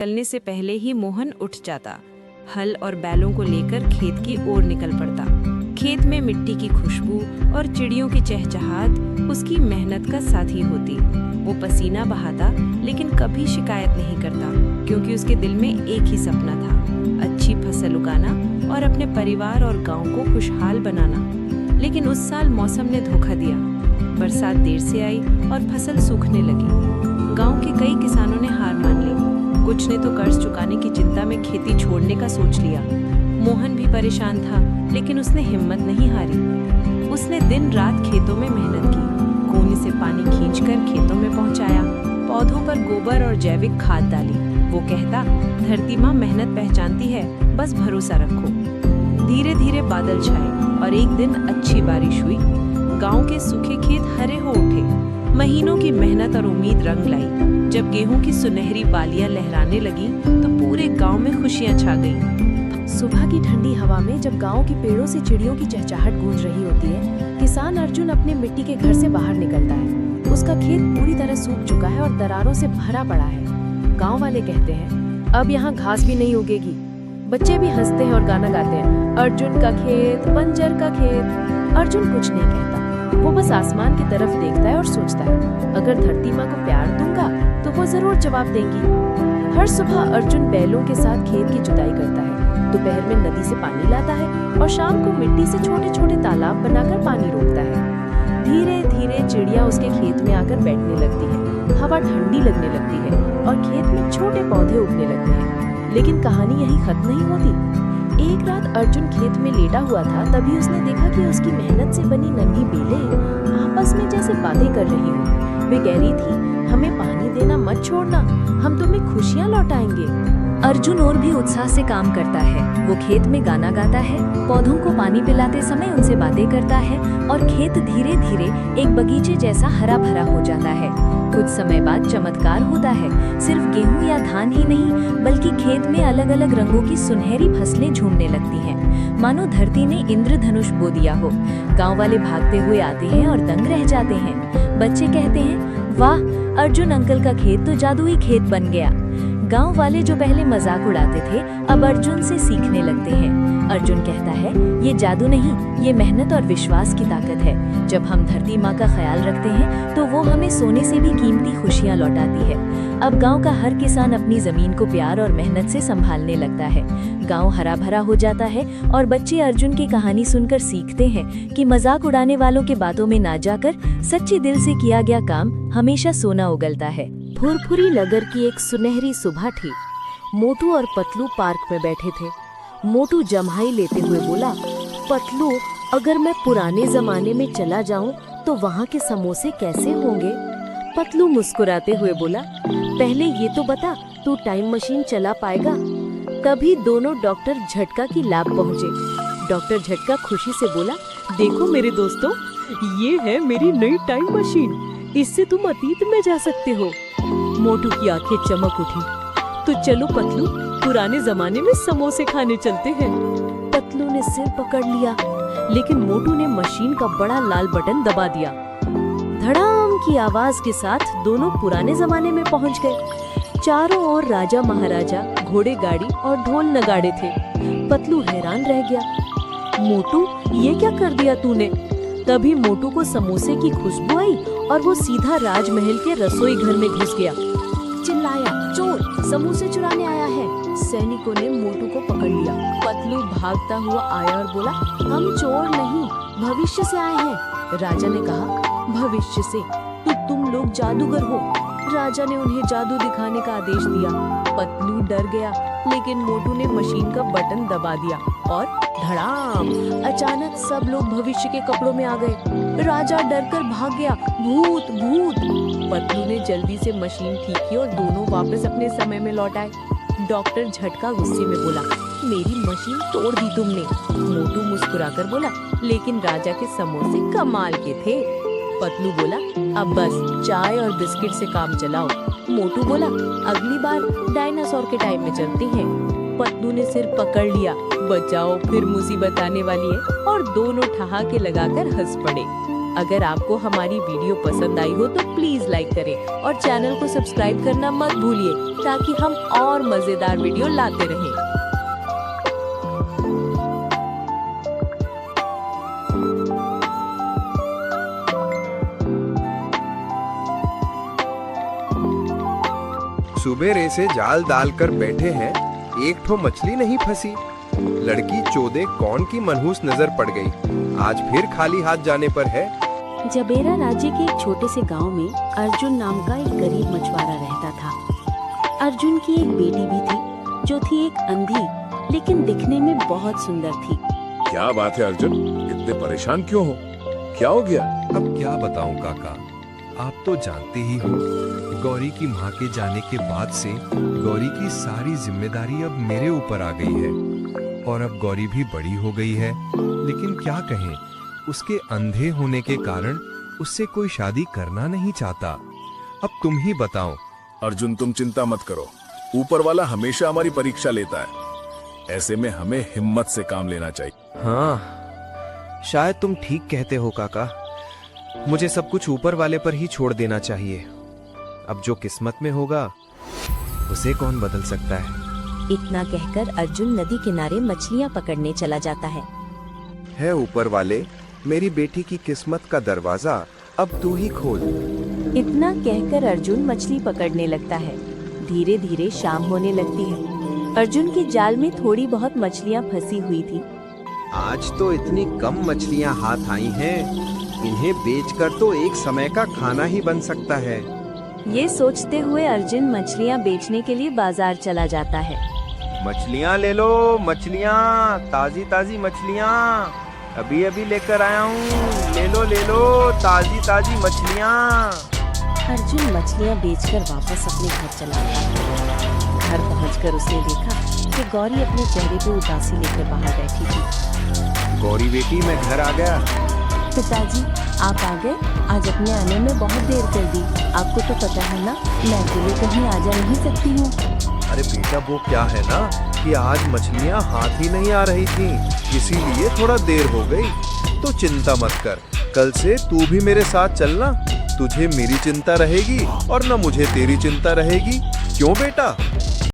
चलने से पहले ही मोहन उठ जाता, हल और बैलों को लेकर खेत की ओर निकल पड़ता। खेत में मिट्टी की खुशबू और चिड़ियों की चहचहाट उसकी मेहनत का साथी होती। वो पसीना बहाता लेकिन कभी शिकायत नहीं करता, क्योंकि उसके दिल में एक ही सपना था, अच्छी फसल उगाना और अपने परिवार और गांव को खुशहाल बनाना। लेकिन उस साल मौसम ने धोखा दिया। बरसात देर से आई और फसल सूखने लगी। गांव के कई किसानों ने हार मान ली। कुछ ने तो कर्ज चुकाने की चिंता में खेती छोड़ने का सोच लिया। मोहन भी परेशान था, लेकिन उसने हिम्मत नहीं हारी। उसने दिन रात खेतों में मेहनत की, कोने से पानी खींचकर खेतों में पहुंचाया, पौधों पर गोबर और जैविक खाद डाली। वो कहता, धरती माँ मेहनत पहचानती है, बस भरोसा रखो। धीरे धीरे बादल छाए और एक दिन अच्छी बारिश हुई। गांव के सूखे खेत हरे हो उठे। महीनों की मेहनत और उम्मीद रंग लाई। जब गेहूं की सुनहरी बालियां लहराने लगी तो पूरे गांव में खुशियां छा गईं। सुबह की ठंडी हवा में जब गांव के पेड़ों से चिड़ियों की चहचहाट गूंज रही होती है, किसान अर्जुन अपने मिट्टी के घर से बाहर निकलता है। उसका खेत पूरी तरह सूख चुका है और दरारों से भरा पड़ा है। गांव वाले कहते हैं, अब यहाँ घास भी नहीं उगेगी। बच्चे भी हंसते हैं और गाना गाते हैं, अर्जुन का खेत, बंजर का खेत। अर्जुन कुछ नहीं कहता, वो बस आसमान की तरफ देखता है और सोचता है, अगर धरती माँ को प्यार दूंगा तो वो जरूर जवाब देंगी। हर सुबह अर्जुन बैलों के साथ खेत की जुताई करता है, दोपहर में नदी से पानी लाता है और शाम को मिट्टी से छोटे छोटे तालाब बनाकर पानी रोकता है। धीरे धीरे चिड़िया उसके खेत में आकर बैठने लगती है, हवा ठंडी लगने लगती है और खेत में छोटे पौधे उगने लगते हैं। लेकिन कहानी यही खत्म नहीं होती। एक रात अर्जुन खेत में लेटा हुआ था, तभी उसने देखा कि उसकी मेहनत से बनी नन्ही बेलें आपस में जैसे बातें कर रही हो। वे कह रही थी, हमें पानी देना मत छोड़ना, हम तुम्हें खुशियाँ लौटाएंगे। अर्जुन और भी उत्साह से काम करता है। वो खेत में गाना गाता है, पौधों को पानी पिलाते समय उनसे बातें करता है और खेत धीरे धीरे एक बगीचे जैसा हरा भरा हो जाता है। कुछ समय बाद चमत्कार होता है। सिर्फ गेहूं या धान ही नहीं, बल्कि खेत में अलग अलग रंगों की सुनहरी फसलें झूमने लगती हैं, मानो धरती ने इंद्रधनुष बो दिया हो। गांव वाले भागते हुए आते हैं और दंग रह जाते हैं। बच्चे कहते हैं, वाह, अर्जुन अंकल का खेत तो जादुई खेत बन गया। गांव वाले जो पहले मजाक उड़ाते थे, अब अर्जुन से सीखने लगते हैं। अर्जुन कहता है, ये जादू नहीं, ये मेहनत और विश्वास की ताकत है। जब हम धरती माँ का ख्याल रखते हैं तो वो हमें सोने से भी कीमती खुशियाँ लौटाती है। अब गांव का हर किसान अपनी जमीन को प्यार और मेहनत से संभालने लगता है। गांव हरा भरा हो जाता है और बच्चे अर्जुन की कहानी सुनकर सीखते हैं कि मजाक उड़ाने वालों के बातों में ना जाकर सच्चे दिल से किया गया काम हमेशा सोना उगलता है। फुरफुरी नगर की एक सुनहरी सुबह थी। मोटू और पतलू पार्क में बैठे थे। मोटू जम्हाई लेते हुए बोला, पतलू, अगर मैं पुराने जमाने में चला जाऊं तो वहाँ के समोसे कैसे होंगे? पतलू मुस्कुराते हुए बोला, पहले ये तो बता, तू टाइम मशीन चला पाएगा? तभी दोनों डॉक्टर झटका की लैब पहुँचे। डॉक्टर झटका खुशी से बोला, देखो मेरे दोस्तों, ये है मेरी नई टाइम मशीन, इससे तुम अतीत में जा सकते हो। मोटू की आंखें चमक उठी। तो चलो पतलू, पुराने जमाने में समोसे खाने चलते हैं। पतलू ने सिर पकड़ लिया, लेकिन मोटू ने मशीन का बड़ा लाल बटन दबा दिया। धड़ाम की आवाज के साथ दोनों पुराने जमाने में पहुंच गए। चारों ओर राजा महाराजा, घोड़े गाड़ी और ढोल नगाड़े थे। पतलू हैरान रह गया। मोटू, ये क्या कर दिया तूने? तभी मोटू को समोसे की खुशबू आई और वो सीधा राजमहल के रसोई घर में घुस गया। चिल्लाया, चोर, समोसे चुराने आया है। सैनिकों ने मोटू को पकड़ लिया। पतलू भागता हुआ आया और बोला, हम चोर नहीं, भविष्य से आए हैं। राजा ने कहा, भविष्य से? तो तुम लोग जादूगर हो। राजा ने उन्हें जादू दिखाने का आदेश दिया। पतलू डर गया, लेकिन मोटू ने मशीन का बटन दबा दिया और धड़ाम, अचानक सब लोग भविष्य के कपड़ों में आ गए। राजा डरकर भाग गया, भूत भूत। पतलू ने जल्दी से मशीन ठीक की और दोनों वापस अपने समय में लौट आए। डॉक्टर झटका गुस्से में बोला, मेरी मशीन तोड़ दी तुमने। मोटू मुस्कुराकर बोला, लेकिन राजा के समोसे कमाल के थे। पतलू बोला, अब बस चाय और बिस्किट से काम चलाओ। मोटू बोला, अगली बार डायनासोर के टाइम में चलते हैं। पतलू ने सिर पकड़ लिया, बचाओ, फिर मुसीबत आने वाली है, और दोनों ठहाके लगाकर हंस पड़े। अगर आपको हमारी वीडियो पसंद आई हो तो प्लीज लाइक करें और चैनल को सब्सक्राइब करना मत भूलिए ताकि हम और मजेदार वीडियो लाते रहें। सुबेरे से जाल डालकर बैठे हैं, एक ठो मछली नहीं फंसी। लड़की चौदे कौन की मनहूस नजर पड़ गई, आज फिर खाली हाथ जाने पर है। जबेरा राज्य के एक छोटे से गांव में अर्जुन नाम का एक गरीब मछुआरा रहता था। अर्जुन की एक बेटी भी थी जो थी एक अंधी लेकिन दिखने में बहुत सुंदर थी। क्या बात है अर्जुन, इतने परेशान क्यों हो? क्या हो गया? अब क्या बताऊं काका, आप तो जानते ही हो, गौरी की माँ के जाने के बाद से गौरी की सारी जिम्मेदारी अब मेरे ऊपर आ गई है। और अब गौरी भी बड़ी हो गई है, लेकिन क्या कहें, उसके अंधे होने के कारण उससे कोई शादी करना नहीं चाहता। अब तुम ही बताओ। अर्जुन तुम चिंता मत करो, ऊपर वाला हमेशा हमारी परीक्षा लेता है। ऐसे में हमें हिम्मत से काम लेना चाहिए। हाँ, शायद तुम ठीक कहते हो काका। मुझे सब कुछ ऊपर वाले पर ही छोड़ देना चाहिए। अब जो किस्मत में होगा उसे कौन बदल सकता है। इतना कहकर अर्जुन नदी किनारे मछलियाँ पकड़ने चला जाता है। ऊपर वाले, मेरी बेटी की किस्मत का दरवाजा अब तू ही खोल। इतना कहकर अर्जुन मछली पकड़ने लगता है। धीरे धीरे शाम होने लगती है। अर्जुन के जाल में थोड़ी बहुत मछलियाँ फंसी हुई थी। आज तो इतनी कम मछलियाँ हाथ आई हैं, इन्हें बेचकर तो एक समय का खाना ही बन सकता है। ये सोचते हुए अर्जुन मछलियाँ बेचने के लिए बाजार चला जाता है। मछलियाँ ले लो, मछलियाँ, ताजी ताजी मछलियाँ, अभी अभी लेकर आया हूँ, ले लो ताजी ताजी मछलियाँ। अर्जुन मछलियाँ बेचकर वापस अपने घर चला गया। घर पहुंचकर उसने देखा कि गौरी अपने चेहरे पे उदासी लेकर बाहर बैठी थी। गौरी बेटी, मैं घर आ गया। पिताजी, आप आ गए? आज अपने आने में बहुत देर कर दी। आपको तो पता है ना, मैं अकेले कहीं आ जा नहीं सकती हूँ। अरे बेटा, वो क्या है ना कि आज मछलियाँ हाथ ही नहीं आ रही थी, इसीलिए थोड़ा देर हो गई। तो चिंता मत कर, कल से तू भी मेरे साथ चलना। तुझे मेरी चिंता रहेगी और न मुझे तेरी चिंता रहेगी। क्यों बेटा?